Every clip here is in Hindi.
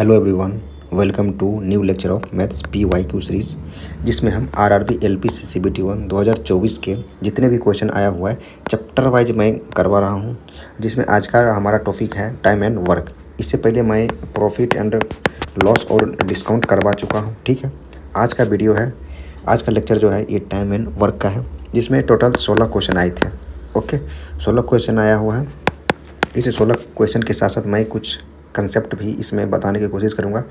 Hello everyone, welcome to new lecture of maths PYQ series, जिसमें हम RRB LP CBT 1 2024 के जितने भी क्वेश्चन आया हुआ है चैप्टर वाइज मैं करवा रहा हूं, जिसमें आज का हमारा टॉपिक है टाइम एंड वर्क। इससे पहले मैं प्रॉफिट एंड लॉस और डिस्काउंट करवा चुका हूं। ठीक है, आज का वीडियो है, आज का लेक्चर जो है ये टाइम एंड वर्क का है, जिसमें टोटल 16 क्वेश्चन आए थे। ओके, 16 क्वेश्चन आया हुआ है। इस 16 क्वेश्चन के साथ साथ मैं कुछ कंसेप्ट भी इसमें बताने की कोशिश करूंगा,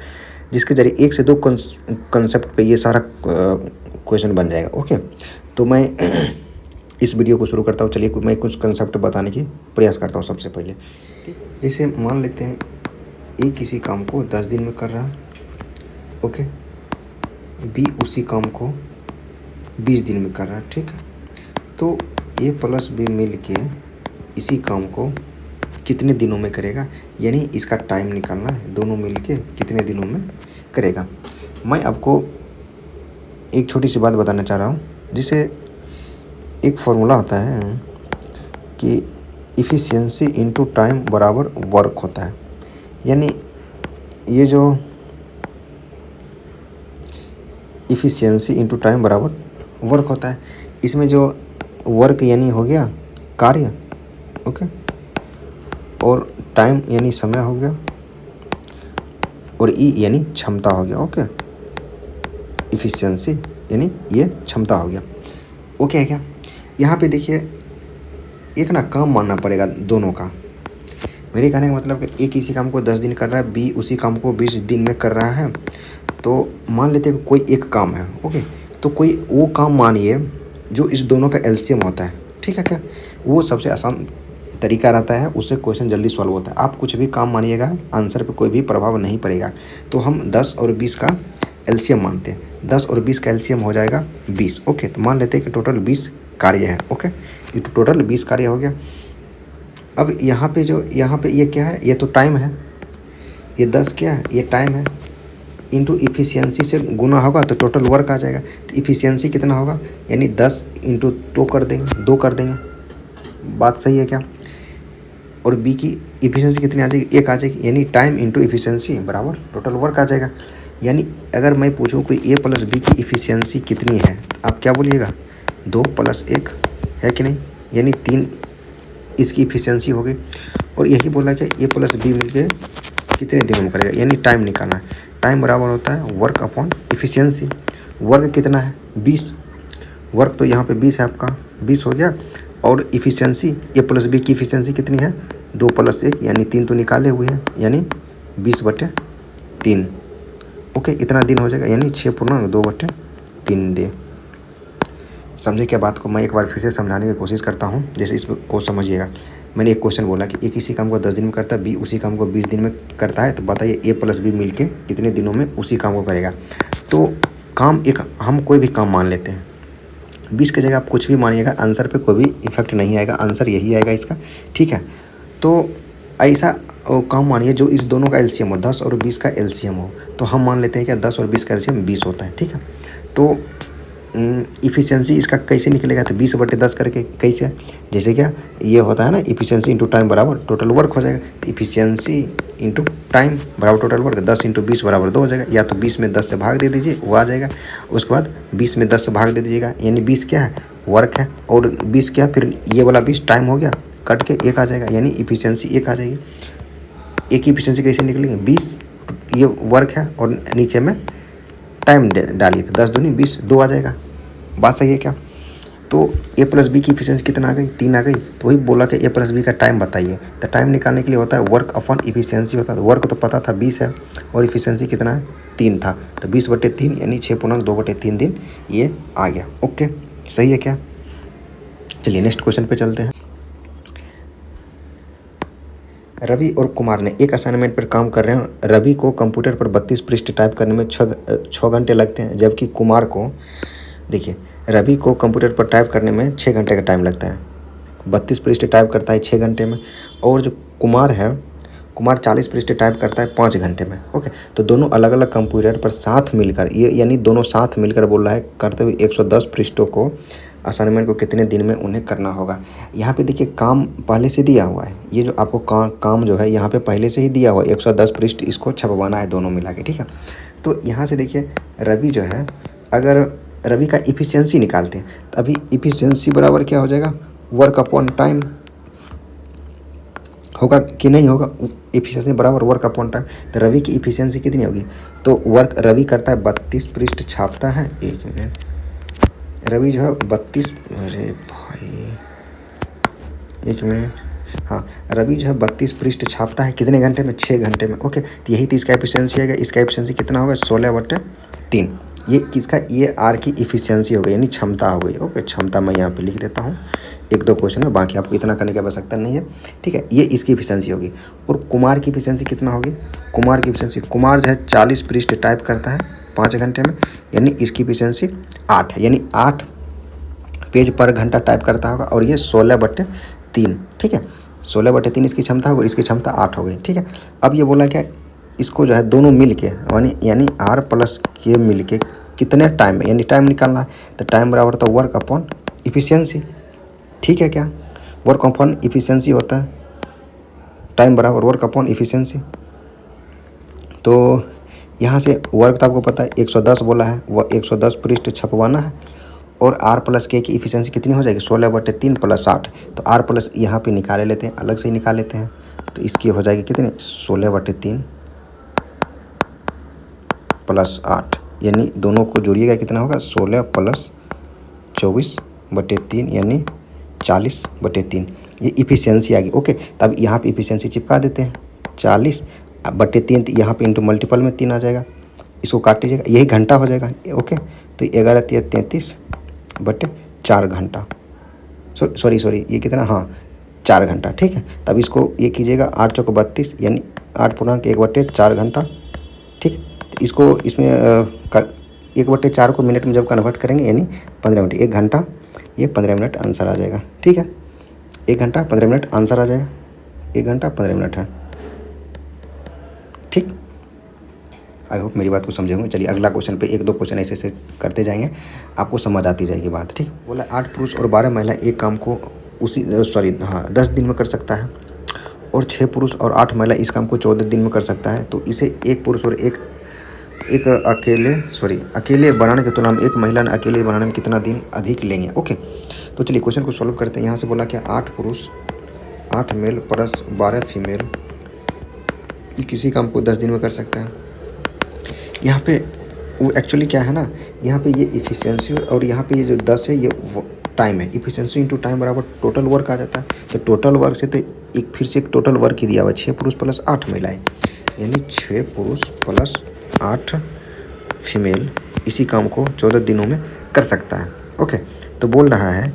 जिसके जरिए 1 से 2 कंसेप्ट पे ये सारा क्वेश्चन बन जाएगा। ओके, तो मैं इस वीडियो को शुरू करता हूँ। चलिए मैं कुछ कंसेप्ट बताने की प्रयास करता हूँ। सबसे पहले जैसे मान लेते हैं ए किसी काम को 10 दिन में कर रहा है, ओके, बी उसी काम को 20 दिन में कर रहा है। ठीक है, तो ए प्लस बी मिल के इसी काम को कितने दिनों में करेगा, यानी इसका टाइम निकालना है, दोनों मिलके कितने दिनों में करेगा। मैं आपको एक छोटी सी बात बताना चाह रहा हूँ, जिसे एक फॉर्मूला होता है कि इफ़िशियंसी इनटू टाइम बराबर वर्क होता है। यानी ये जो इफ़िशियंसी इनटू टाइम बराबर वर्क होता है, इसमें जो वर्क यानी हो गया कार्य, ओके, और टाइम यानी समय हो गया, और ई यानी क्षमता हो गया। ओके, इफ़िशियंसी यानी ये क्षमता हो गया। ओके है क्या? यहाँ पे देखिए एक ना काम मानना पड़ेगा दोनों का। मेरे कहने का मतलब कि एक इसी काम को 10 दिन कर रहा है, बी उसी काम को 20 दिन में कर रहा है। तो मान लेते हैं कि कोई एक काम है, ओके, तो कोई वो काम मानिए जो इस दोनों का एलसीएम होता है। ठीक है क्या? वो सबसे आसान तरीका रहता है, उससे क्वेश्चन जल्दी सॉल्व होता है। आप कुछ भी काम मानिएगा, आंसर पे कोई भी प्रभाव नहीं पड़ेगा। तो हम 10 और 20 का एलसीएम मानते हैं। 10 और 20 का एलसीएम हो जाएगा 20। ओके, तो मान लेते हैं कि टोटल 20 कार्य है। ओके, ये तो टोटल 20 कार्य हो गया। अब यहाँ पे ये क्या है, ये तो टाइम है, ये 10 क्या है, ये टाइम है, इंटू इफ़िशियंसी से गुना होगा तो टोटल वर्क आ जाएगा। तो इफ़िशियंसी कितना होगा, यानी 10 इंटू 2 कर देंगे, 2 कर देंगे। बात सही है क्या? और बी की इफ़िशियंसी कितनी आ जाएगी, 1 आ जाएगी, यानी टाइम इंटू इफ़िशियंसी बराबर टोटल वर्क आ जाएगा। यानी अगर मैं पूछूं कोई ए प्लस बी की इफ़िशियंसी कितनी है, तो आप क्या बोलिएगा, 2 + 1 है कि नहीं, यानी 3 इसकी इफ़िशियंसी हो गई। और यही बोला कि ए प्लस बी मिलके कितने दिनों में करेगा, यानी टाइम निकालना है। टाइम बराबर होता है वर्क अपॉन इफ़िशियंसी। वर्क कितना है, 20। वर्क तो यहाँ पे 20 है, आपका 20 हो गया। और इफ़िशियंसी ए प्लस बी की इफ़िशियंसी कितनी है, 2 + 1 यानी 3 तो निकाले हुए हैं, यानी 20/3। ओके, इतना दिन हो जाएगा, यानी 6/2/3 डे। समझे क्या बात को? मैं एक बार फिर से समझाने की कोशिश करता हूँ, जैसे इसको समझिएगा। मैंने एक क्वेश्चन बोला कि एक इसी काम को 10 दिन में करता है, बी उसी काम को 20 दिन में करता है, तो बताइए ए प्लस बी मिल के कितने दिनों में उसी काम को करेगा। तो काम एक हम कोई भी काम मान लेते हैं, 20 की जगह आप कुछ भी मानिएगा, आंसर पे कोई भी इफेक्ट नहीं आएगा, आंसर यही आएगा इसका। ठीक है, तो ऐसा काम मानिए जो इस दोनों का एलसीएम हो, 10 और 20 का एलसीएम हो। तो हम मान लेते हैं कि 10 और 20 का एलसीएम 20 होता है। ठीक है, तो इफ़िशियंसी इसका कैसे निकलेगा, तो 20/10 करके कैसे, जैसे क्या ये होता है ना, इफ़िशियंसी इंटू टाइम बराबर टोटल वर्क हो जाएगा। तो इफ़िशियंसी इंटू टाइम बराबर टोटल वर्क, 10 × 20 = 2 हो जाएगा। या तो 20 में 10 से भाग दे दीजिए, वो आ जाएगा। उसके बाद 20 में 10 से भाग दे दीजिएगा, यानी 20 क्या है, वर्क है, और 20 क्या, फिर ये वाला 20 टाइम हो गया, कट के 1 आ जाएगा, यानी इफ़िशियंसी 1 आ जाएगी। एक की इफ़िशियंसी कैसे निकलेंगे, 20 ये वर्क है और नीचे में टाइम डालिए, तो 10 दूनी 20, 2 आ जाएगा। बात सही है क्या? तो ए प्लस बी की इफ़िशियंसी कितना आ गई, 3 आ गई। तो वही बोला कि ए प्लस बी का टाइम बताइए। तो टाइम निकालने के लिए होता है वर्क अपॉन इफ़िशियंसी होता है। वर्क तो पता था 20 है, और इफ़िशियंसी कितना है, 3 था, तो 20/3 यानी 6/2/3 दिन ये आ गया। ओके, सही है क्या? चलिए नेक्स्ट क्वेश्चन पे चलते हैं। रवि और कुमार ने एक असाइनमेंट पर काम कर रहे हैं। रवि को कंप्यूटर पर 32 पृष्ठ टाइप करने में 6 घंटे लगते हैं, जबकि कुमार को, देखिए, रवि को कंप्यूटर पर टाइप करने में 6 घंटे का टाइम लगता है। 32 पृष्ठ टाइप करता है 6 घंटे में, और जो कुमार है, कुमार 40 पृष्ठ टाइप करता है 5 घंटे में। ओके, तो दोनों अलग अलग कंप्यूटर पर साथ मिलकर, ये यानी दोनों साथ मिलकर बोल रहा है, करते हुए 110 पृष्ठों को असाइनमेंट को कितने दिन में उन्हें करना होगा। यहाँ पे देखिए काम पहले से दिया हुआ है, ये जो आपको काम जो है यहाँ पे पहले से ही दिया हुआ है, 110 पृष्ठ इसको छपवाना है दोनों मिला के, ठीक है। तो यहाँ से देखिए रवि जो है, अगर रवि का इफ़िशियंसी निकालते हैं तो अभी इफ़िशियंसी बराबर क्या हो जाएगा, वर्क अपॉन टाइम होगा कि नहीं होगा, इफ़िशियंसी बराबर वर्क अपॉन टाइम। तो रवि की इफ़िशियंसी कितनी होगी, तो वर्क रवि करता है 32 पृष्ठ छापता है, एक मिनट, रवि जो है 32, अरे भाई एक मिनट, हाँ रवि जो है 32 पृष्ठ छापता है कितने घंटे में, 6 घंटे में। ओके, तो यही तो इसका एफिशिएंसी आएगा। इसका एफिशिएंसी कितना होगा, 16/3। ये किसका, ये आर की इफिशियंसी हो गई, यानी क्षमता हो गई। ओके, क्षमता मैं यहाँ पे लिख देता हूँ, 1-2 क्वेश्चन है, बाकी आपको इतना करने की आवश्यकता नहीं है, ठीक है। ये इसकी इफिशियंसी होगी। और कुमार की इफिशियंसी कितना होगी, कुमार की इफिशियंसी, कुमार जो है 40 पृष्ठ टाइप करता है 5 घंटे में, यानी इसकी इफिशियंसी 8 है, यानी 8 पेज पर घंटा टाइप करता होगा। और ये 16/3, ठीक है, 16/3 इसकी क्षमता होगी, इसकी क्षमता 8 हो गई, ठीक है। अब ये बोला क्या, इसको जो है दोनों मिल के यानी आर प्लस के मिल के कितने टाइम में, यानी टाइम निकालना है, तो टाइम बराबर तो वर्क अपॉन इफिशियंसी, ठीक है क्या, वर्क अपॉन इफिशियंसी होता है, टाइम बराबर वर्क अपॉन इफिशियंसी। तो यहाँ से वर्क तो आपको पता है 110 बोला है, वह 110 पृष्ठ छपवाना है। और आर प्लस के की इफिशियंसी कितनी हो जाएगी, 16/3 + 8। तो आर प्लस यहाँ पे निकाले लेते हैं, अलग से ही निकाल लेते हैं, तो इसकी हो जाएगी कितनी, 16/3 + 8, यानी दोनों को जोड़िएगा कितना होगा, 16 + 24/3 यानी 40/3। ये इफिशियंसी आ गई। ओके, तब यहाँ पे इफिशियंसी चिपका देते हैं, 40/3, यहाँ पे इंटू मल्टीपल में 3 आ जाएगा, इसको काट लीजिएगा, यही घंटा हो जाएगा। ओके, तो 11×3 = 33/4 घंटा, सॉरी ये कितना, हाँ 4 घंटा, ठीक है। तब इसको ये कीजिएगा, 8 चौक 32 यानी 8×1/4 घंटा, ठीक है। तो इसको इसमें 1/4 को मिनट में जब कन्वर्ट करेंगे यानी 15 मिनट, 1 घंटा, ये 15 मिनट आंसर आ जाएगा, ठीक है। 1 घंटा 15 मिनट आंसर आ जाएगा, 1 घंटा 15 मिनट है, ठीक। आई होप मेरी बात को समझे होंगे। चलिए अगला क्वेश्चन पे 1-2 क्वेश्चन ऐसे ऐसे करते जाएंगे, आपको समझ आती जाएगी बात, ठीक। बोला 8 पुरुष और 12 महिला एक काम को 10 दिन में कर सकता है, और 6 पुरुष और 8 महिला इस काम को 14 दिन में कर सकता है। तो इसे एक पुरुष और एक अकेले बनाने की तुलना में एक महिला ने अकेले बनाने में कितना दिन अधिक लेंगे। ओके, तो चलिए क्वेश्चन को सॉल्व करते हैं। यहाँ से बोला क्या, 8 पुरुष 8 मेल प्लस 12 फीमेल किसी काम को 10 दिन में कर सकता है। यहाँ पे वो एक्चुअली क्या है ना, यहाँ पे ये इफिशियंसी और यहाँ पे ये जो 10 है ये टाइम है, इफिशियंसी इंटू टाइम बराबर टोटल वर्क आ जाता है। तो टोटल वर्क से तो एक फिर से एक टोटल वर्क ही दिया हुआ है, 6 पुरुष प्लस 8 महिलाएं, यानी 6 पुरुष प्लस 8 फीमेल इसी काम को 14 दिनों में कर सकता है। ओके, तो बोल रहा है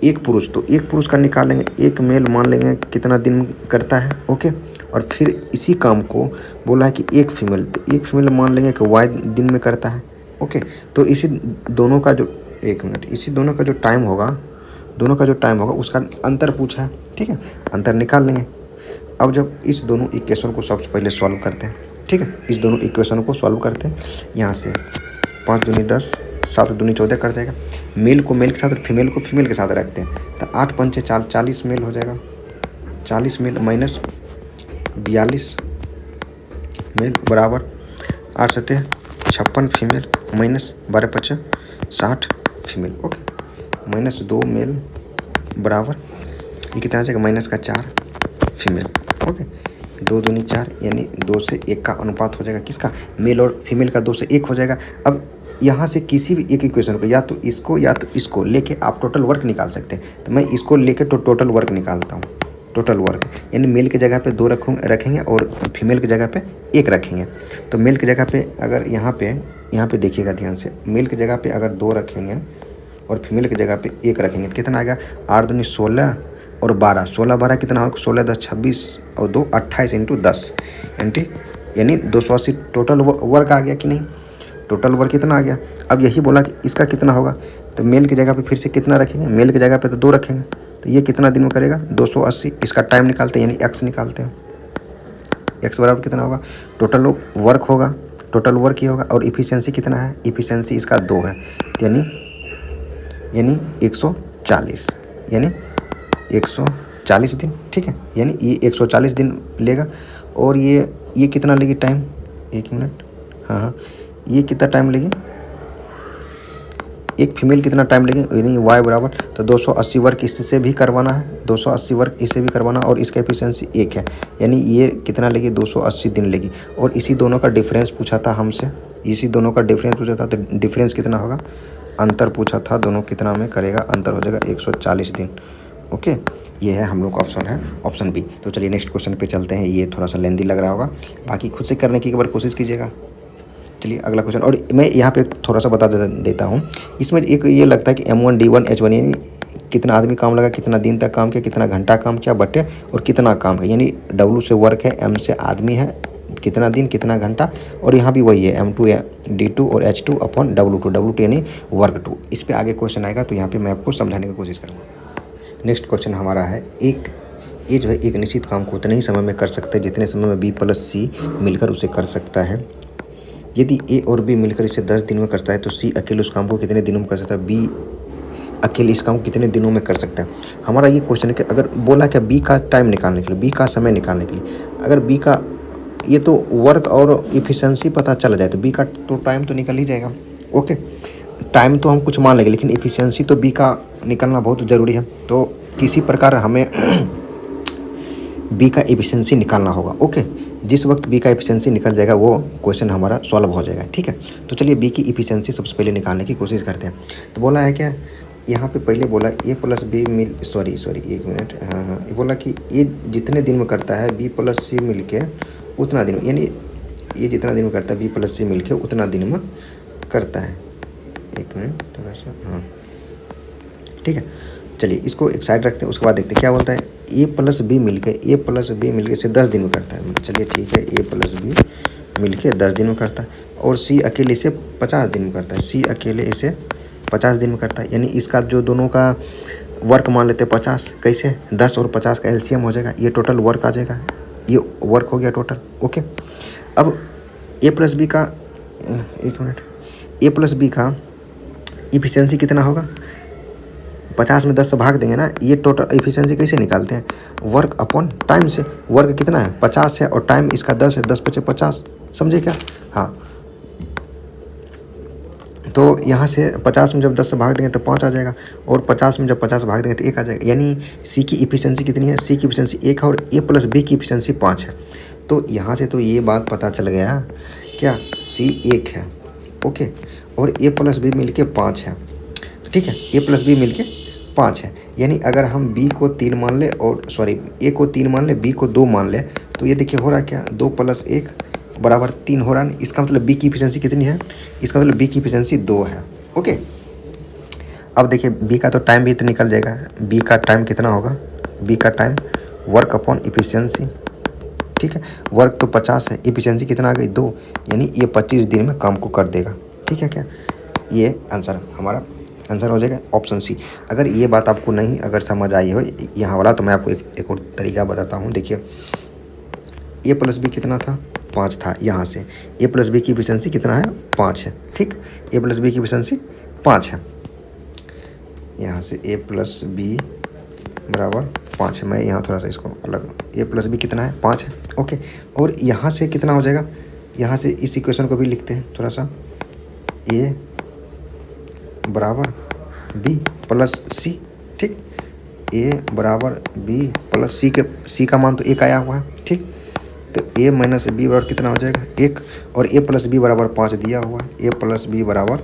एक पुरुष, तो एक पुरुष का निकाल लेंगे, एक मेल मान लेंगे कितना दिन करता है। ओके, और फिर इसी काम को बोला है कि एक फीमेल, तो एक फीमेल मान लेंगे कि वाई दिन में करता है। ओके, तो इसी दोनों का जो इसी दोनों का जो टाइम होगा उसका अंतर पूछा है, ठीक है, अंतर निकाल लेंगे। अब जब इस दोनों इक्वेशन को सबसे पहले सॉल्व करते हैं, ठीक है, इस दोनों इक्वेशन को सॉल्व करते हैं। यहाँ से 5 दूनी 10, 7 दूनी 14 कर जाएगा। मेल को मेल के साथ और फीमेल को फीमेल के साथ रखते हैं, तो 8 पंचे 40 मेल हो जाएगा, 40 मेल माइनस 42 मेल बराबर 8 सतह 56 फीमेल माइनस 12 पच्चा 60 फीमेल। ओके, माइनस 2 मेल बराबर ये कितना आ जाएगा, माइनस का 4 फीमेल। ओके, 2 दूनी 4 यानी 2 से 1 का अनुपात हो जाएगा, किसका, मेल और फीमेल का 2 से 1 हो जाएगा। अब यहाँ से किसी भी एक इक्वेशन को या तो इसको लेके आप टोटल वर्क निकाल सकते हैं। तो मैं इसको लेके तो टोटल वर्क निकालता हूँ, टोटल वर्क यानी मेल की जगह पे 2 रखेंगे और फीमेल की जगह पे 1 रखेंगे। तो मेल की जगह पे अगर यहाँ पे देखिएगा ध्यान से, मेल की जगह पे अगर 2 रखेंगे और फीमेल की जगह पे 1 रखेंगे तो कितना आ गया, 8 दूनी 16 और 12, 16 12 कितना होगा, 16 10 26 और 2 28 इंटू 10 यानी 280 टोटल वर्क आ गया कि नहीं, टोटल वर्क कितना आ गया। अब यही बोला कि इसका कितना होगा, तो मेल की जगह पे फिर से कितना रखेंगे, मेल की जगह पे तो 2 रखेंगे, तो ये कितना दिन में करेगा, 280। इसका टाइम निकालते हैं यानी एक्स निकालते हैं, एक्स बराबर कितना होगा, टोटल वर्क होगा, टोटल वर्क ही होगा। और इफिशियंसी कितना है, इफिशियंसी इसका 2 है, यानी यानी 140, यानी 140 दिन, ठीक है। यानी ये 140 दिन लेगा। और ये कितना लेगी टाइम, 1 मिनट, हाँ, ये कितना टाइम लेगी, एक फीमेल कितना टाइम लेगी, यानी y बराबर, तो 280 वर्क इससे भी करवाना है, 280 वर्क इससे भी करवाना, और इसका एफिशिएंसी 1 है, यानी ये कितना लेगी, 280 दिन लेगी। और इसी दोनों का डिफरेंस पूछा था हमसे, इसी दोनों का डिफरेंस पूछा था, तो डिफरेंस कितना होगा, अंतर पूछा था, दोनों कितना में करेगा, अंतर हो जाएगा 140 दिन। ओके, ये है हम लोग का ऑप्शन है, ऑप्शन बी। तो चलिए नेक्स्ट क्वेश्चन पे चलते हैं। ये थोड़ा सा लेंदी लग रहा होगा, बाकी खुद से करने की एक बार कोशिश कीजिएगा। चलिए अगला क्वेश्चन, और मैं यहाँ पे थोड़ा सा बता देता हूँ। इसमें एक ये लगता है कि M1 D1 H1 यानी कितना आदमी काम लगा, कितना दिन तक काम किया, कितना घंटा काम किया, बटे और कितना काम है, यानी W से वर्क है, M से आदमी है, कितना दिन कितना घंटा, और यहाँ भी वही है M2 D2 और H2 अपॉन W2 यानी वर्क 2। इस पर आगे क्वेश्चन आएगा, तो यहाँ पर मैं आपको समझाने की कोशिश करूँगा। नेक्स्ट क्वेश्चन हमारा है, ये जो है एक निश्चित काम को उतने ही समय में कर सकते हैं जितने समय में B + C मिलकर उसे कर सकता है। यदि A और B मिलकर इसे 10 दिन में करता है तो C अकेले उस काम को कितने दिनों में कर सकता है, B अकेले इस काम को कितने दिनों में कर सकता है। हमारा ये क्वेश्चन है कि अगर बोला क्या B का टाइम निकालने के लिए, B का समय निकालने के लिए, अगर B का ये तो वर्क और इफिशेंसी पता चल जाए तो B का तो टाइम तो निकल ही जाएगा। ओके, टाइम तो हम कुछ मान लेंगे, लेकिन इफिशेंसी तो B का निकलना बहुत ज़रूरी है। तो किसी प्रकार हमें B का एफिशिएंसी निकालना होगा। ओके, जिस वक्त B का एफिशिएंसी निकल जाएगा वो क्वेश्चन हमारा सॉल्व हो जाएगा। ठीक है, तो चलिए B की एफिशिएंसी सबसे पहले निकालने की कोशिश करते हैं। तो बोला है क्या, यहाँ पे पहले बोला A + B mill sorry 1 minute, हाँ, ये बोला कि ये जितने दिन में करता है B + C मिल के उतना दिन, यानी ये जितना दिन में करता है B + C मिल के उतना दिन में करता है। 1 मिनट थोड़ा सा, हाँ ठीक है, चलिए इसको एक साइड रखते हैं। उसके बाद देखते हैं क्या बोलता है, A + B मिलके इसे 10 दिन में करता है। चलिए ठीक है, A + B मिलके 10 दिन में करता है, और C अकेले इसे 50 दिन में करता है। C अकेले इसे 50 दिन में करता है, यानी इसका जो दोनों का वर्क मान लेते हैं 50, कैसे 10 और 50 का LCM हो जाएगा, ये टोटल वर्क आ जाएगा, ये वर्क हो गया टोटल। ओके, अब A + B का 1 मिनट, A + B का इफिशिएंसी कितना होगा, 50 में 10 से भाग देंगे ना, ये टोटल इफिशिएंसी कैसे निकालते हैं, वर्क अपॉन टाइम से। वर्क कितना है 50 है और टाइम इसका 10 है, 10 × 5 = 50, समझे क्या। हाँ, तो यहाँ से 50 में जब 10 से भाग देंगे तो 5 आ जाएगा, और 50 में जब 50 भाग देंगे तो 1 आ जाएगा, यानी C की इफिशिएंसी कितनी है, C की इफिशिएंसी 1 है और A + B की इफिशिएंसी 5 है। तो यहाँ से तो ये बात पता चल गया क्या, C 1 है, ओके, और A + B मिल के 5 है। ठीक है, A + B मिल के 5 है, यानी अगर हम B को 3 मान ले, और सॉरी A को 3 मान ले, B को 2 मान ले, तो ये देखिए हो रहा क्या, 2 + 1 = 3 हो रहा है। इसका मतलब B की इफिशिएंसी कितनी है, इसका मतलब B की इफिशिएंसी 2 है। ओके, अब देखिए B का तो टाइम भी तो निकल जाएगा। B का टाइम कितना होगा, B का टाइम वर्क अपॉन इफिशिएंसी। ठीक है, वर्क तो 50 है, इफिशिएंसी कितना आ गई 2, यानी ये 25 दिन में काम को कर देगा। ठीक है क्या, ये आंसर हमारा आंसर हो जाएगा ऑप्शन C। अगर ये बात आपको नहीं अगर समझ आई हो यहाँ वाला, तो मैं आपको एक और तरीका बताता हूँ। देखिए A + B कितना था, 5 था, यहाँ से A + B की इफिशिएंसी कितना है, 5 है। ठीक, A + B की इफिशिएंसी 5 है, यहाँ से A + B = 5 है। मैं यहाँ थोड़ा सा इसको अलग, A + B कितना है, 5 है। ओके, और यहाँ से कितना हो जाएगा, यहाँ से इस इक्वेशन को भी लिखते हैं थोड़ा सा, A = B + C। ठीक, A = B + C के C का मान तो 1 आया हुआ है। ठीक, तो A - B बराबर कितना हो जाएगा, 1, और A + B = 5 दिया हुआ है, A + B =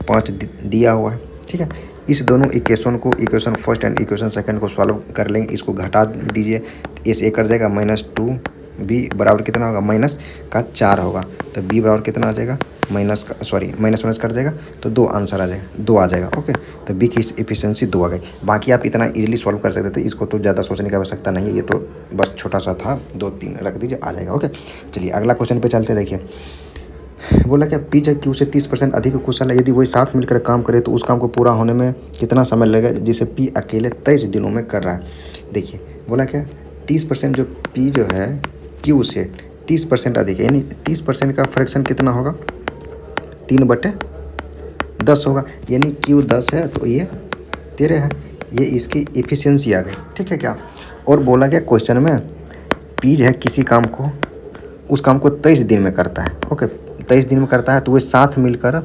5 दिया हुआ है। ठीक है, इस दोनों इक्वेशन को, equation first and equation second को सॉल्व कर लेंगे। इसको घटा दीजिए, A से 1 कट जाएगा, -2B बराबर कितना होगा, -4 होगा। तो B बराबर कितना आ जाएगा, माइनस कट जाएगा, तो 2 आंसर आ जाएगा, 2 आ जाएगा। ओके, तो B की इफिशिएंसी 2 आ गई। बाकी आप इतना इजीली सॉल्व कर सकते थे, इसको तो ज़्यादा सोचने की आवश्यकता नहीं है, ये तो बस छोटा सा था, 2-3 रख दीजिए, आ जाएगा। ओके, चलिए अगला क्वेश्चन पे चलते। देखिए बोला क्या, P जो Q से 30% अधिक कुशल है, यदि वही साथ मिलकर काम करे तो उस काम को पूरा होने में कितना समय लगेगा, जिसे P अकेले 23 दिनों में कर रहा है। देखिए बोला क्या, 30% जो P जो है Q से 30% अधिक है, यानी 30% का फ्रैक्शन कितना होगा, 3/10 होगा, यानी Q 10 है तो ये 13 है, ये इसकी इफ़िशियंसी आ गई, ठीक है क्या। और बोला गया क्वेश्चन में पी जो है किसी काम को, उस काम को 23 दिन में करता है। ओके, 23 दिन में करता है, तो वे साथ मिलकर,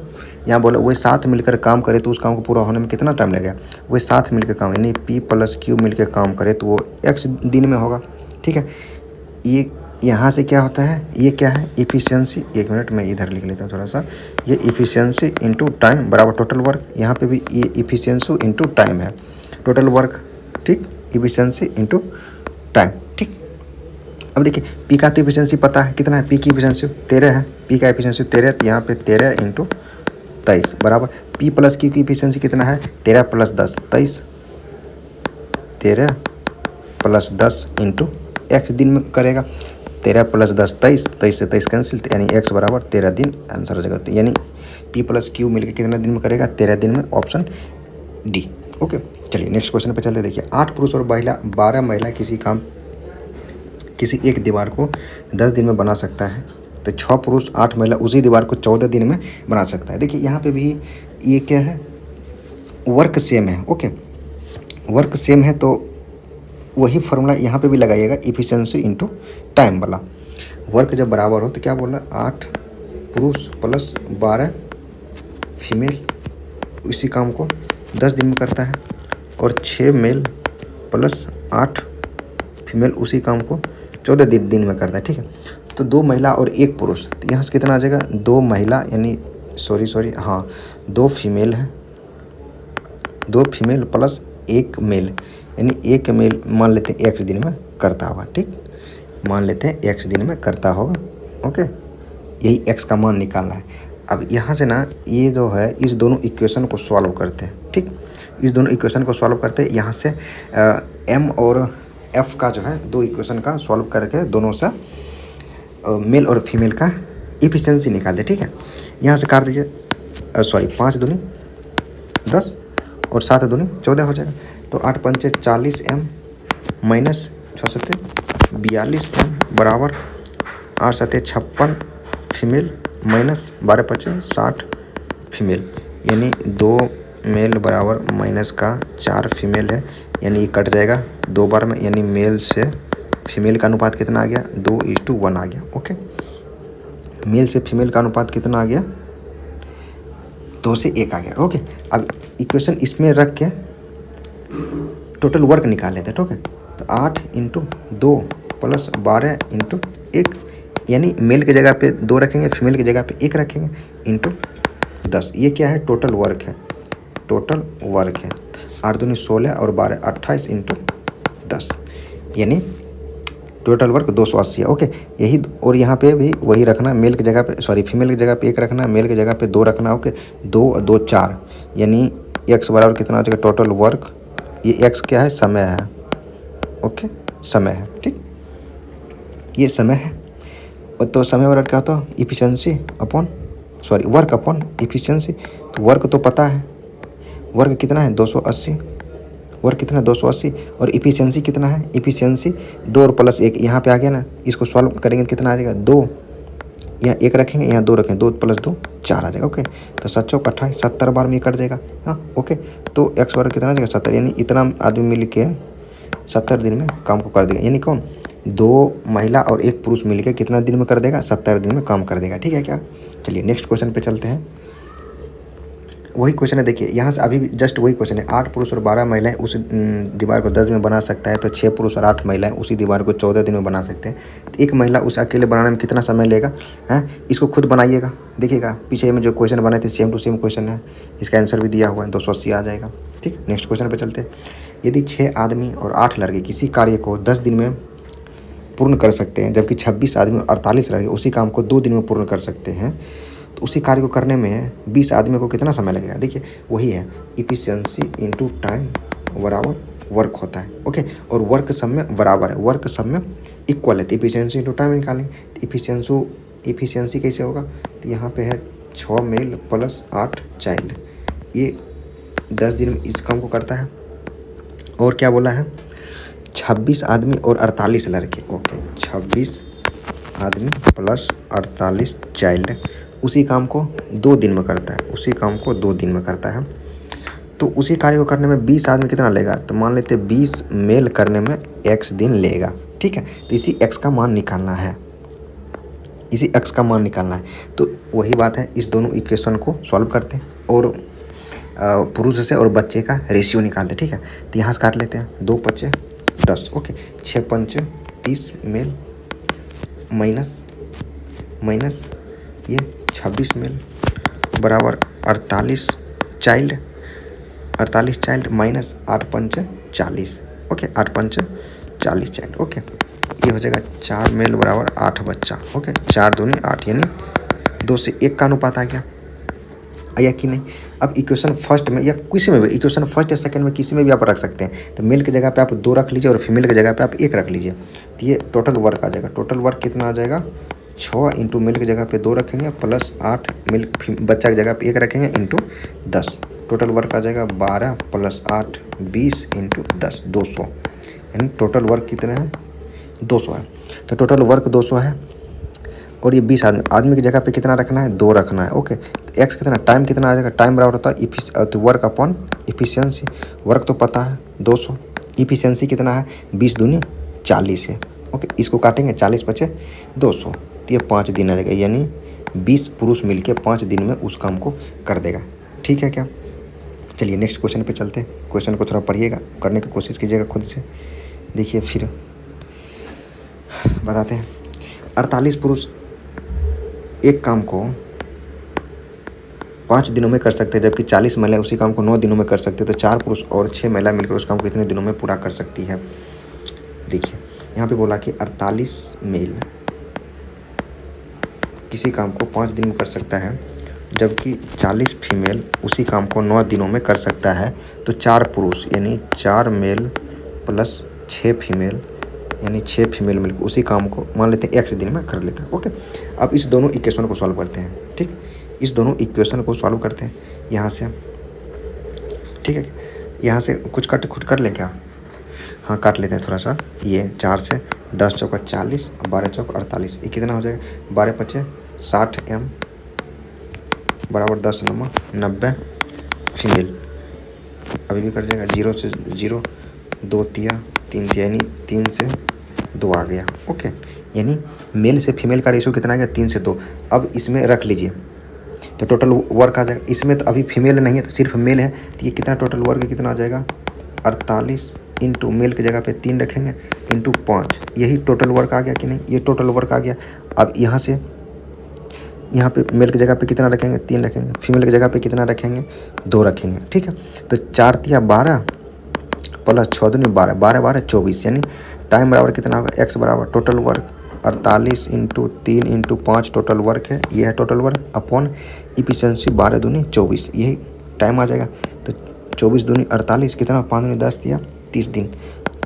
यहाँ बोला वे साथ मिलकर काम करे तो उस काम को पूरा होने में कितना टाइम लगेगा। वे साथ मिलकर काम, यानी पी प्लस क्यू मिलकर काम करे तो वो एक्स दिन में होगा, ठीक है। ये यहाँ से क्या होता है, ये क्या है, इफ़िशियंसी। 1 मिनट मैं इधर लिख लेता हूँ थोड़ा सा। ये इफ़िशियंसी इंटू टाइम बराबर टोटल वर्क। यहाँ पे भी ये इफ़िशियंसी इंटू टाइम है, टोटल वर्क, ठीक। इफ़िशियंसी इंटू टाइम, ठीक। अब देखिए पी का तो इफ़िशियंसी पता है कितना है, पी की इफ़िशियंसी 13 है, पी का इफ़िशियंसी 13, तो यहाँ पे 13 इंटू 23 बराबर पी प्लस क्यू की इफ़िशियंसी कितना है, 13 प्लस 10 23, 13 प्लस 10 इंटू एक्स दिन में करेगा। 13 प्लस 10 23, 23 से 23 कैंसिल, यानी एक्स बराबर 13 दिन आंसर हो जाएगा। तो यानी पी प्लस क्यू मिलकर कितना दिन में करेगा, 13 दिन में, ऑप्शन डी। ओके, चलिए नेक्स्ट क्वेश्चन पे चलते। देखिए 8 पुरुष और 12 महिला किसी एक दीवार को 10 दिन में बना सकता है, तो 6 पुरुष 8 महिला उसी दीवार को 14 दिन में बना सकता है। देखिए यहाँ पे भी ये क्या है, वर्क सेम है। ओके, वर्क सेम है तो वही फॉर्मूला यहाँ पे भी लगाइएगा, इफ़िशियंसी इंटू टाइम वाला। वर्क जब बराबर हो तो क्या बोला, 8 पुरुष प्लस 12 फीमेल इसी काम को 10 दिन में करता है, और 6 मेल प्लस 8 फीमेल उसी काम को 14 दिन में करता है, ठीक है। तो 2 महिला और 1 पुरुष, तो यहाँ से कितना आ जाएगा, 2 महिला यानी सॉरी हाँ 2 फीमेल है, 2 फीमेल प्लस 1 मेल, यानी 1 मेल मान लेते हैं एक्स दिन में करता होगा, ठीक। मान लेते हैं एक्स दिन में करता होगा। ओके, यही एक्स का मान निकालना है। अब यहाँ से ना ये जो है इस दोनों इक्वेशन को सॉल्व करते हैं, ठीक। इस दोनों इक्वेशन को सॉल्व करते हैं, यहाँ से एम और एफ का जो है 2 इक्वेशन का सॉल्व करके दोनों से मेल और फीमेल का इफिशियंसी निकाल दे, ठीक है। यहाँ से काट दीजिए, 5 दूनी 10 और 7 दूनी 14 हो जाएगा। तो 8 पंचे 40 एम माइनस 6 सत्ते 42 एम बराबर 8 सत्ते 56 फीमेल माइनस 12 पचे 60 फीमेल, यानी 2 मेल बराबर माइनस का 4 फीमेल है, यानी ये कट जाएगा 2 बार में, यानी मेल से फीमेल का अनुपात कितना आ गया, 2:1 आ गया। ओके, मेल से फीमेल का अनुपात कितना आ गया, 2 से 1 आ गया। ओके, अब इक्वेशन इसमें रख के टोटल वर्क निकाल लेते हैं, ठीक है। तो 8 × 2 प्लस 12 × 1, यानी मेल की जगह पे 2 रखेंगे, फीमेल की जगह पे 1 रखेंगे, इंटू 10। ये क्या है, टोटल वर्क है, टोटल वर्क है 8 दूनी 16 और 12 28 × 10, यानी टोटल वर्क 280 है। ओके, यही, और यहाँ पे भी वही रखना, मेल की जगह पे फीमेल की जगह पे 1 रखना, मेल की जगह पे 2 रखना। ओके, 2 और 2 4, यानी एक्स बराबर कितना हो जाएगा, टोटल वर्क, ये एक्स क्या है, समय है। ओके, समय है, ठीक, ये समय है। और तो समय बराबर क्या होता है, efficiency upon work upon efficiency. तो वर्क तो पता है, वर्क कितना है 280, वर्क कितना है 280, और इफिशियंसी कितना है, इफिशियंसी 2 और प्लस 1 यहाँ पे आ गया ना, इसको सॉल्व करेंगे कितना आ जाएगा, 2, यहाँ 1 रखेंगे, यहाँ 2 रखेंगे, 2 + 2 4 आ जाएगा। ओके, तो 7 चौक 28, 70 बार में कट जाएगा। हाँ, ओके, तो एक्स वर्ग कितना आ जाएगा 70, यानी इतना आदमी मिल के 70 दिन में काम को कर देगा। यानी कौन, 2 महिला और 1 पुरुष मिल के कितना दिन में कर देगा, 70 दिन में काम कर देगा, ठीक है क्या। चलिए नेक्स्ट क्वेश्चन पे चलते हैं। वही क्वेश्चन है, देखिए यहाँ से अभी भी जस्ट वही क्वेश्चन है। 8 पुरुष और 12 महिलाएं उस दीवार को 10 में बना सकता है, तो 6 पुरुष और 8 महिलाएं उसी दीवार को 14 दिन में बना सकते हैं। तो एक महिला उसे अकेले बनाने में कितना समय लेगा, हैं, इसको खुद बनाइएगा, देखिएगा पीछे में जो क्वेश्चन बनाए थे सेम टू सेम क्वेश्चन है, इसका आंसर भी दिया हुआ है, 280 आ जाएगा। ठीक, नेक्स्ट क्वेश्चन पर चलते हैं। यदि 6 आदमी और 8 लड़के किसी कार्य को 10 दिन में पूर्ण कर सकते हैं, जबकि 26 आदमी और 48 लड़के उसी काम को 2 दिन में पूर्ण कर सकते हैं, तो उसी कार्य को करने में 20 आदमी को कितना समय लगेगा। देखिए वही है, इफिशियंसी इंटू टाइम बराबर वर्क होता है। ओके, और वर्क सब में बराबर है, वर्क सब में इक्वल है, तो इफिशियंसी इंटू टाइम निकालेंगे। तो इफिशियंसी कैसे होगा, तो यहाँ पे है 6 मेल प्लस 8 चाइल्ड, ये 10 दिन में इस काम को करता है। और क्या बोला है, 26 आदमी और 48 लड़के। ओके, 26 आदमी प्लस 48 चाइल्ड उसी काम को 2 दिन में करता है, उसी काम को 2 दिन में करता है। तो उसी कार्य को करने में 20 आदमी कितना लेगा, तो मान लेते 20 मेल करने में x दिन लेगा, ठीक है। तो इसी x का मान निकालना है, इसी x का मान निकालना है। तो वही बात है, इस दोनों इक्वेशन को सॉल्व करते हैं और पुरुष से और बच्चे का रेशियो निकालते हैं, ठीक है। तो यहाँ से काट लेते हैं, 2 5 10, ओके। 6 5 30 मेल माइनस ये 26 मेल बराबर 48 child minus 8 5 40, okay. 8 5 40 child, okay. ये हो जाएगा 4 मेल बराबर 8 बच्चा, ओके। 4 दूनी 8 यानी 2 से 1 का अनुपात आ गया, आया कि नहीं। अब इक्वेशन फर्स्ट में या किसी में भी, इक्वेशन फर्स्ट या सेकंड में किसी में भी आप रख सकते हैं। तो मेल की जगह पे आप 2 रख लीजिए और फीमेल की जगह पे आप 1 रख लीजिए। तो ये टोटल वर्क आ जाएगा। टोटल वर्क कितना आ जाएगा, 6 इंटू मेल की जगह पे 2 रखेंगे प्लस 8 मेल बच्चा की जगह पे 1 रखेंगे इंटू 10। टोटल वर्क आ जाएगा 12 प्लस 8 20 इंटू 10 200, यानी टोटल वर्क कितना है 200 है। तो टोटल वर्क 200 है और ये 20 आदमी की जगह पे कितना रखना है, 2 रखना है, ओके। तो एक्स कितना, टाइम कितना आ जाएगा, टाइम बराबर होता है तो वर्क अपॉन इफिशियंसी। वर्क तो पता है 200, इफिशियंसी कितना है 20 दूनी 40 है, ओके। इसको काटेंगे 40 बचे 200, तो ये 5 दिन आ जाएगा, यानी 20 पुरुष मिलके 5 दिन में उस काम को कर देगा, ठीक है क्या। चलिए नेक्स्ट क्वेश्चन पे चलते हैं। क्वेश्चन को थोड़ा पढ़िएगा, करने की कोशिश कीजिएगा खुद से, देखिए फिर बताते हैं। 48 पुरुष एक काम को 5 दिनों में कर सकते हैं, जबकि 40 महिला उसी काम को 9 दिनों में कर सकते हैं। तो 4 पुरुष और 6 महिला मिलकर उस काम को कितने दिनों में पूरा कर सकती है। देखिए यहाँ पे बोला कि 48 मेल किसी काम को 5 दिन में कर सकता है, जबकि 40 फीमेल उसी काम को 9 दिनों में कर सकता है। तो 4 पुरुष यानी 4 मेल प्लस 6 फीमेल यानी 6 फीमेल मिलकर उसी काम को मान लेते हैं 1 दिन में कर लेता है, ओके। अब इस दोनों इक्वेशन को सॉल्व करते हैं, ठीक। इस दोनों इक्वेशन को सॉल्व करते हैं यहाँ से, ठीक है। यहाँ से कुछ कट खुद कर लें क्या, हाँ काट लेते हैं थोड़ा सा। ये 4 से 10 चौका 40 और 12 चौक 48, ये कितना हो जाएगा 12 5 60 एम बराबर 10 नंबर 90 फीमेल। अभी भी कर जाएगा 0 से 0 2 तिया 3 तिया यानी 3 से 2 आ गया, ओके। यानी मेल से फीमेल का रेशियो कितना आ गया 3 से 2। अब इसमें रख लीजिए तो टोटल वर्क आ जाएगा। इसमें तो अभी फीमेल नहीं है, तो सिर्फ मेल है, तो ये कितना टोटल वर्क कितना आ जाएगा 48 इंटू मेल की जगह पे 3 रखेंगे इंटू 5, यही टोटल वर्क आ गया कि नहीं, ये टोटल वर्क आ गया। अब यहाँ से यहाँ पे मेल की जगह पे कितना रखेंगे 3 रखेंगे, फीमेल की जगह पे कितना रखेंगे 2 रखेंगे, ठीक है। तो 4 तिया 12 प्लस 6 दूनी 12 12 12 24, यानी टाइम बराबर कितना होगा एक्स बराबर total work 48 into 3 into 5 total work है, ये है टोटल वर्क अपॉन इफिशियंसी 12 दूनी 24, यही टाइम आ जाएगा। तो 24 दूनी 48 कितना 5 दूनी 10 दिया 30 दिन,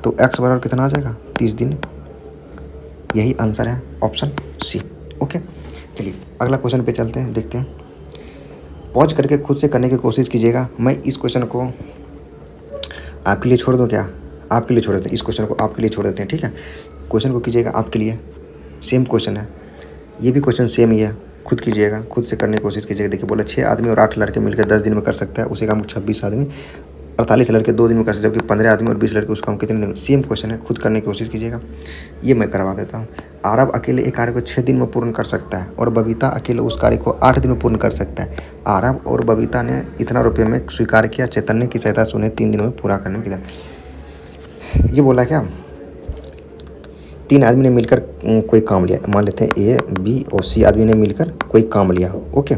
तो एक्स बराबर कितना आ जाएगा 30 दिन, यही आंसर है ऑप्शन सी, ओके। चलिए अगला क्वेश्चन पे चलते हैं, देखते हैं। पॉज करके खुद से करने की कोशिश कीजिएगा। मैं इस क्वेश्चन को आपके लिए छोड़ दूँ क्या, आपके लिए छोड़ देते हैं, इस क्वेश्चन को आपके लिए छोड़ देते हैं, ठीक है। क्वेश्चन को कीजिएगा आपके लिए, सेम क्वेश्चन है, ये भी क्वेश्चन सेम ही है, खुद कीजिएगा, खुद से करने की कोशिश कीजिएगा। देखिए बोला 6 आदमी और 8 लड़के मिलकर 10 दिन में कर सकता है, उसी काम को 26 आदमी 48 लड़के 2 दिन में कर सकते हैं, जबकि 15 आदमी और 20 लड़के उस काम को कितने दिन में। सेम क्वेश्चन है, खुद करने की कोशिश कीजिएगा। ये मैं करवा देता हूँ। आरब अकेले एक कार्य को 6 दिन में पूर्ण कर सकता है और बबीता अकेले उस कार्य को 8 दिन में पूर्ण कर सकता है। आरब और बबीता ने इतना रुपये में स्वीकार किया, चैतन्य की सहायता से उन्हें 3 दिनों में पूरा करने में कितना। ये बोला क्या, 3 आदमी ने मिलकर कोई काम लिया, मान लेते हैं ए बी और सी आदमी ने मिलकर कोई काम लिया, ओके।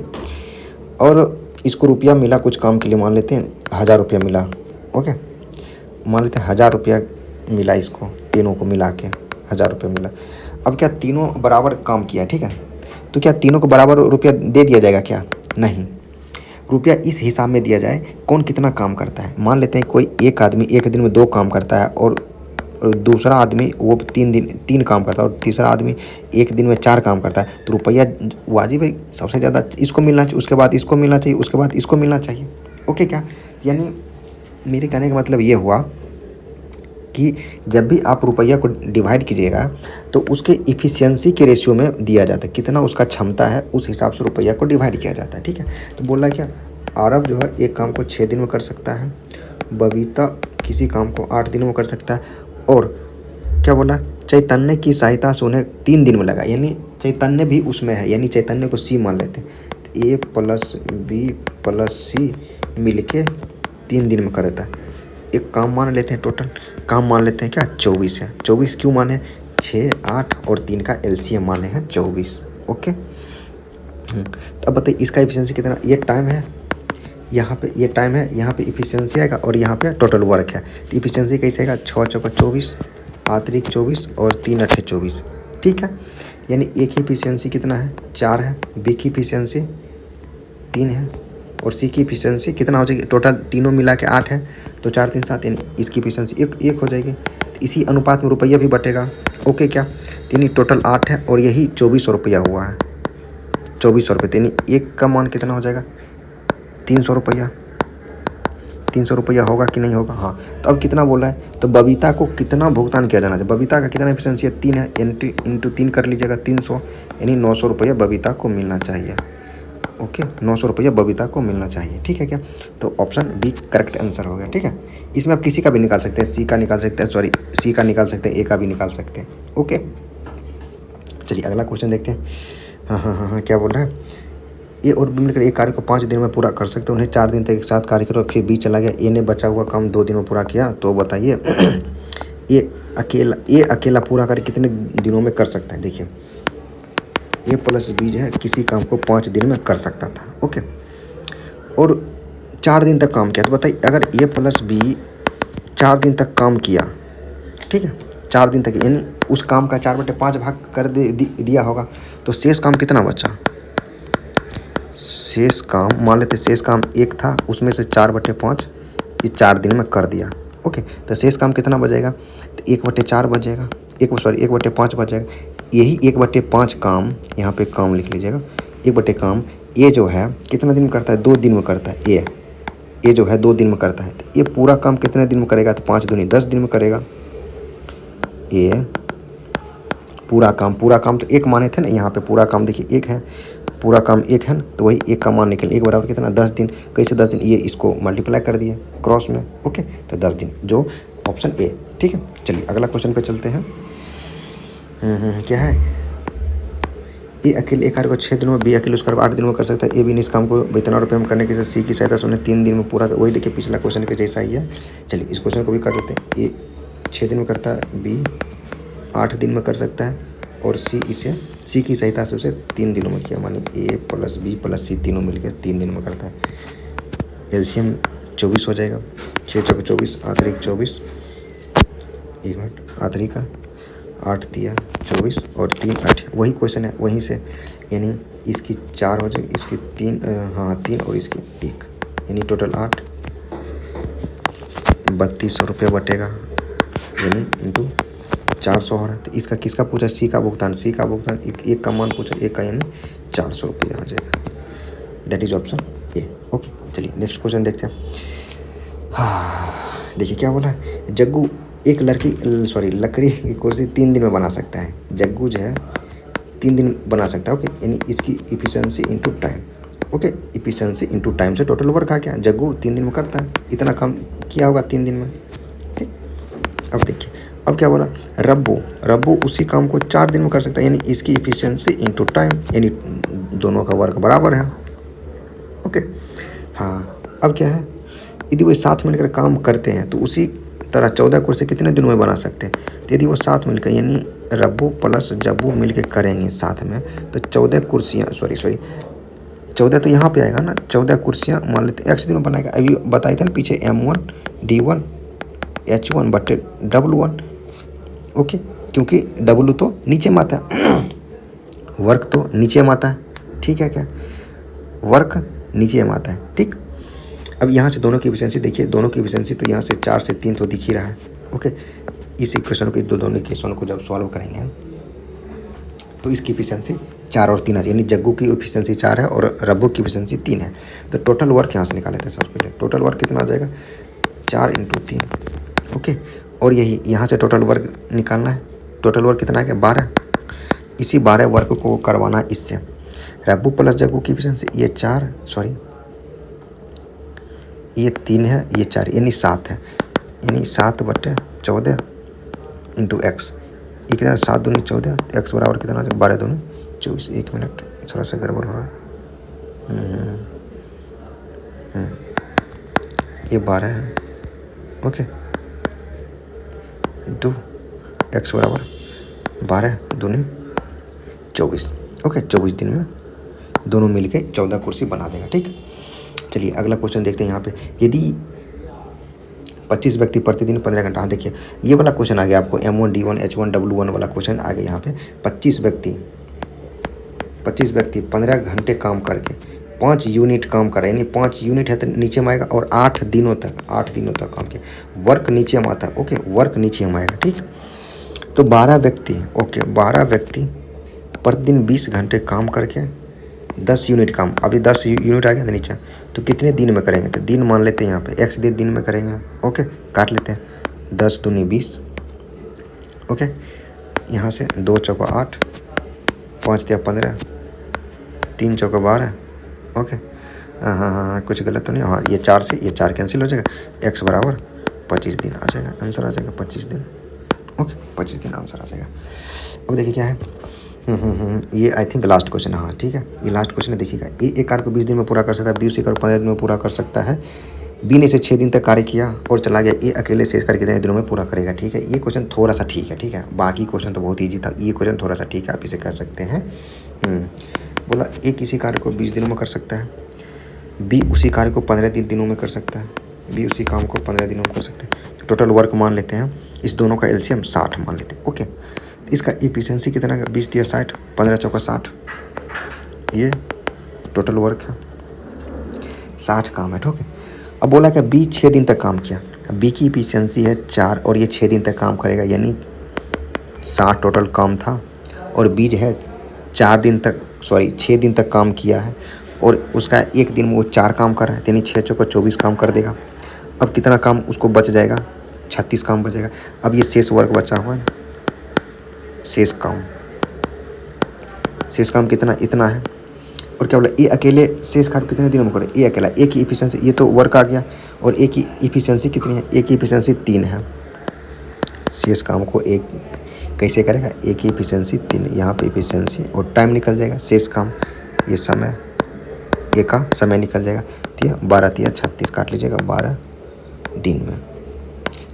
और इसको रुपया मिला कुछ काम के लिए, मान लेते हैं 1000 रुपया मिला, ओके। मान लेते हैं 1000 रुपया मिला, इसको तीनों को मिला के 1000 रुपया मिला। अब क्या तीनों बराबर काम किया, ठीक है। तो क्या तीनों को बराबर रुपया दे दिया जाएगा क्या, नहीं। रुपया इस हिसाब में दिया जाए कौन कितना काम करता है। मान लेते हैं कोई एक आदमी एक दिन में 2 काम करता है और दूसरा आदमी वो 3 काम करता है और तीसरा आदमी एक दिन में 4 काम करता है। तो रुपया वाजिब है, सबसे ज़्यादा इसको मिलना चाहिए, उसके बाद इसको मिलना चाहिए, उसके बाद इसको मिलना चाहिए, ओके क्या। यानी मेरे कहने का मतलब ये हुआ कि जब भी आप रुपया को डिवाइड कीजिएगा तो उसके इफ़िशियंसी के रेशियो में दिया जाता है, कितना उसका क्षमता है उस हिसाब से रुपया को डिवाइड किया जाता है, ठीक है। तो बोला क्या आरव जो है एक काम को 6 दिन में कर सकता है, बबीता किसी काम को 8 दिन में कर सकता है, और क्या बोला, चैतन्य की सहायता से उन्हें 3 दिन में लगा, यानी चैतन्य भी उसमें है, यानी चैतन्य को सी मान लेते हैं। तो ए प्लस बी प्लस सी मिल के 3 दिन में कर देता है। एक काम मान लेते हैं, टोटल काम मान लेते हैं क्या, 24 है। 24 क्यों माने, 6, 8 और 3 का एलसीएम माने हैं 24। ओके, तो अब बताइए इसका एफिशिएंसी कितना, ये टाइम है यहाँ पे, ये टाइम है यहाँ पे इफिशिएंसी आएगा, और यहाँ पे टोटल वर्क है। तो इफिशिएंसी कैसे आएगा, 6 चौका 24, आतरिक 24 और 3 अट्ठे 24। ठीक है, यानी ए की इफिशिएंसी कितना है, 4 है, बी की इफिशिएंसी 3 है, और सी की इफिशिएंसी कितना हो जाएगी, टोटल तीनों मिला के 8 है, तो 4 3 7, यानी इसकी इफिशिएंसी एक हो जाएगी। तो इसी अनुपात में रुपया भी बटेगा। ओके क्या, यानी टोटल 8 है और यही 2400 रुपया हुआ है, 2400 रुपये, यानी एक का मान कितना हो जाएगा, 300 रुपया। 300 रुपया होगा कि नहीं होगा, हाँ। तो अब कितना बोला है, तो बबीता को कितना भुगतान किया जाना चाहिए, बबीता का कितना एफिशिएंसी है, 3 है, इंटू 3 कर लीजिएगा, 300, यानी 900 रुपया बबीता को मिलना चाहिए। ओके, 900 रुपया बबीता को मिलना चाहिए। ठीक है क्या, तो ऑप्शन बी करेक्ट आंसर हो गया। ठीक है, इसमें आप किसी का भी निकाल सकते हैं, सी का निकाल सकते हैं, सॉरी सी का निकाल सकते हैं, ए का भी निकाल सकते हैं। ओके, चलिए अगला क्वेश्चन देखते हैं। हाँ, क्या बोल रहा है, ए और बी मिलकर एक कार्य को 5 दिन में पूरा कर सकते हैं, उन्हें 4 दिन तक एक साथ कार्य करो, फिर बी चला गया, ए ने बचा हुआ काम 2 दिन में पूरा किया, तो बताइए ए अकेला पूरा कार्य कितने दिनों में कर सकता है। देखिए ए प्लस बी जो है किसी काम को 5 दिन में कर सकता था। ओके, और 4 दिन तक काम किया, तो बताइए अगर ए प्लस बी 4 दिन तक काम किया, ठीक है, 4 दिन तक, यानी उस काम का 4/5 भाग कर दिया होगा, तो शेष काम कितना बचा, शेष काम मान लेते, शेष काम एक था, उसमें से 4/5 ये 4 दिन में कर दिया। ओके, तो शेष काम कितना बचेगा, तो 1/4 बचेगा, 1/5 बचेगा। यही 1/5 काम यहाँ पे काम लिख लीजिएगा, 1/5 काम ए जो है कितना दिन में करता है, 2 दिन में करता है। ए जो है 2 दिन में करता है, तो ये पूरा काम कितने दिन में करेगा, तो 5 दूनी 10 दिन में करेगा। ए पूरा काम तो 1 माने थे ना, यहाँ पे पूरा काम देखिए 1 है, पूरा काम 1 है ना, तो वही 1 का मान निकल, 1 बराबर कितना, 10 दिन। कैसे 10 दिन, ये इसको मल्टीप्लाई कर दिए क्रॉस में। ओके, तो 10 दिन, जो ऑप्शन ए। ठीक है, चलिए अगला क्वेश्चन पे चलते हैं। क्या है, ए अकेले एक कार्य को 6 दिनों में, बी अकेले उस कार्य को 8 दिनों में कर सकता है, ए बी ने इस काम को इतना रुपये में करने के सी की सहायता से उन्हें 3 दिन में पूरा, वही देखिए पिछला क्वेश्चन के जैसा ही है। चलिए इस क्वेश्चन को भी कर लेते हैं। ए 6 दिन में करता है, बी 8 दिन में कर सकता है, और सी की सहायता से उसे 3 दिनों में किया, मानी ए प्लस बी प्लस सी तीनों मिलकर 3 दिन में करता है। एलसीएम 24 हो जाएगा, 6 चौक 24, आतरिक 24, 1 मिनट, आतरिक का 8 दिया 24 और 3 8, वही क्वेश्चन है वहीं से, यानी इसकी 4 हो जाएगी, इसकी 3 3 और इसकी 1, यानी टोटल 8, 3200 रुपये बटेगा, यानी इंटू 400 हो रहा है। तो इसका किसका पूछा, सी का भुगतान, एक का मान पूछा, एक का, यानी 400 रुपया हो जाएगा। That is option A. Okay, चलिए नेक्स्ट क्वेश्चन देखते हैं। देखिए क्या बोला है, जग्गू एक लकड़ी की कुर्सी 3 दिन में बना सकता है। जग्गू जो है 3 दिन बना सकता है। ओके, यानी इसकी efficiency into time. Okay, efficiency into time से टोटल वर्क आ गया। जग्गू 3 दिन में करता है, इतना काम किया होगा 3 दिन में। ठीक, अब देखिए अब क्या बोला, रब्बू उसी काम को 4 दिन में कर सकता है, यानी इसकी इफिशिएंसी इंटू टाइम, यानी दोनों का वर्क बराबर है। ओके, हाँ, अब क्या है, यदि वो साथ मिलकर काम करते हैं तो उसी तरह 14 कुर्सी कितने दिनों में बना सकते हैं। तो यदि वो साथ मिलकर, यानी रब्बू प्लस जब्बू मिलकर करेंगे साथ में, तो 14 कुर्सियाँ 14 तो यहाँ पे आएगा ना, 14 कुर्सियाँ मान लेते x दिन में बनाएगा। अभी बताए थे ना पीछे, M1 D1 H1 बटे W1। ओके, क्योंकि W तो नीचे में आता है, वर्क तो नीचे में आता है। ठीक है क्या, वर्क नीचे में आता है। ठीक, अब यहाँ से दोनों की एफिशिएंसी देखिए, दोनों की एफिशिएंसी तो यहाँ से 4 से 3 तो दिख ही रहा है। ओके, इस इक्वेशन को, दोनों इक्वेशन को जब सॉल्व करेंगे तो इसकी एफिशिएंसी 4 और 3 आ जाए, यानी जग्गू की एफिशिएंसी 4 है और रब्बू की एफिशिएंसी 3 है। तो टोटल वर्क यहाँ से निकाले थे सबसे पहले, टोटल वर्क कितना आ जाएगा, 4 × 3। ओके, और यही यहाँ से टोटल वर्क निकालना है। टोटल वर्क कितना आ गया, 12। इसी 12 वर्क को करवाना इससे। रब्बू प्लस जग्गू की एफिशिएंसी ये 4, ये 3 है, ये 4 यानी 7 है, यानी 7/14 इंटू एक्स। ये कितना 7 दूनी 14, एक्स बराबर कितना हो जाएगा 12 दूनी 24। 1 मिनट थोड़ा सा गड़बड़ हो रहा है। ये 12 है, ओके, इंटू एक्स बराबर 12 दूनी 24। ओके, 24 दिन में दोनों मिलके 14 कुर्सी बना देगा। ठीक, चलिए अगला क्वेश्चन देखते हैं। यहाँ पे यदि 25 व्यक्ति प्रतिदिन 15 घंटा, हाँ देखिए ये वाला क्वेश्चन आ गया आपको, M1 D1 H1 W1 वाला क्वेश्चन आ गया। यहाँ पे 25 व्यक्ति 15 घंटे काम करके 5 यूनिट काम कर रहे हैं, यानी 5 यूनिट है तो नीचे में आएगा, और 8 दिनों तक काम किया, वर्क नीचे में आता है। ओके, वर्क नीचे में आएगा। ठीक, तो 12 व्यक्ति, ओके 12 व्यक्ति प्रतिदिन 20 घंटे काम करके 10 यूनिट काम, अभी 10 यूनिट आ गया था नीचे, तो कितने दिन में करेंगे? तो दिन मान लेते हैं यहाँ पे, एक्स दिन में करेंगे। ओके, काट लेते हैं, 10 दूनी 20, ओके, यहाँ से 2 चौका 8, 5 तिया 15, 3 चौका 12, ओके, हाँ कुछ गलत तो नहीं, हाँ ये 4 से ये 4 कैंसिल हो जाएगा, एक्स बराबर 25 दिन आ जाएगा, आंसर आ जाएगा 25 दिन। ओके, 25 दिन आंसर आ जाएगा। अब देखिए क्या है, ये आई थिंक लास्ट क्वेश्चन है। हाँ ठीक है, ये लास्ट क्वेश्चन है। देखिएगा, ए एक कार्य को 20 दिन में पूरा कर सकता है, बी उसी कार्य को 15 दिन में पूरा कर सकता है। बी ने इसे 6 दिन तक कार्य किया और चला गया, ए अकेले शेष कार्य कितने दिनों में पूरा करेगा? ठीक है, ये क्वेश्चन थोड़ा सा ठीक है। ठीक है, बाकी क्वेश्चन तो बहुत ईजी था, ये क्वेश्चन थोड़ा सा ठीक है, आप इसे कह सकते हैं। बोला ए किसी कार्य को 20 दिनों में कर सकता है, बी उसी कार्य को 15 दिनों में कर सकता है, बी उसी काम को 15 दिनों में कर सकते हैं। तो टोटल वर्क मान लेते हैं, इस दोनों का एलसीएम 60 मान लेते हैं। ओके, इसका इफिशिएंसी कितना है? 20 दिया 60, 15 चौका 60, ये टोटल वर्क है, 60 काम है। ठीक है, अब बोला कि बी 6 दिन तक काम किया, बी की इफिशिएंसी है 4 और ये 6 दिन तक काम करेगा, यानी 60 टोटल काम था, और बी जो है 6 दिन तक काम किया है, और उसका एक दिन में वो 4 काम कर रहा है, यानी 6 चौका 24 काम कर देगा। अब कितना काम उसको बच जाएगा? 36 काम बचेगा। अब ये शेष वर्क बचा हुआ है, शेष काम कितना? इतना है। और क्या बोला, ए अकेले शेष काम कितने दिनों में करे? ए अकेला, ए की इफिशिएंसी, ये तो वर्क आ गया, और ए की इफिशिएंसी कितनी है? ए की इफिशिएंसी 3 है। शेष काम को एक कैसे करेगा? ए की इफिशिएंसी 3, यहाँ पे इफिशिएंसी और टाइम निकल जाएगा, शेष काम ये समय, ए का समय निकल जाएगा। 12 तिया 36 काट लीजिएगा, 12 दिन में,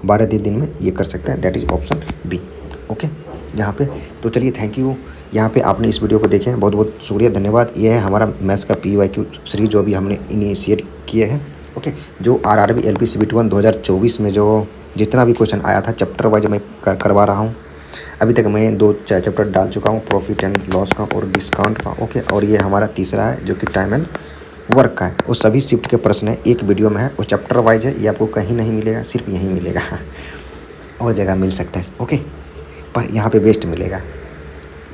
12 दिन में ये कर सकते हैं। That is option B. Okay, यहाँ पे तो चलिए, थैंक यू, यहाँ पे आपने इस वीडियो को देखे हैं, बहुत बहुत शुक्रिया, धन्यवाद। ये है हमारा मैथ्स का PYQ सीरीज जो अभी हमने इनिशिएट किए हैं। ओके, जो RRB LP CBT 2024 में जो जितना भी क्वेश्चन आया था चैप्टर वाइज मैं करवा रहा हूँ। अभी तक मैं 2 चैप्टर डाल चुका हूँ, प्रॉफिट एंड लॉस का और डिस्काउंट का। ओके, और ये हमारा तीसरा है जो कि टाइम एंड वर्क का है। वो सभी शिफ्ट के प्रश्न है, एक वीडियो में है, वो चैप्टर वाइज है, ये आपको कहीं नहीं मिलेगा, सिर्फ यहीं मिलेगा, और जगह मिल सकता है। ओके, पर यहाँ पे बेस्ट मिलेगा,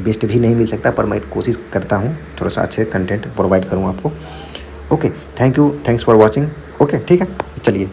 बेस्ट भी नहीं मिल सकता, पर मैं कोशिश करता हूँ थोड़ा सा अच्छे कंटेंट प्रोवाइड करूँ आपको। Okay, thank you, thanks for watching. Okay, ठीक है, चलिए।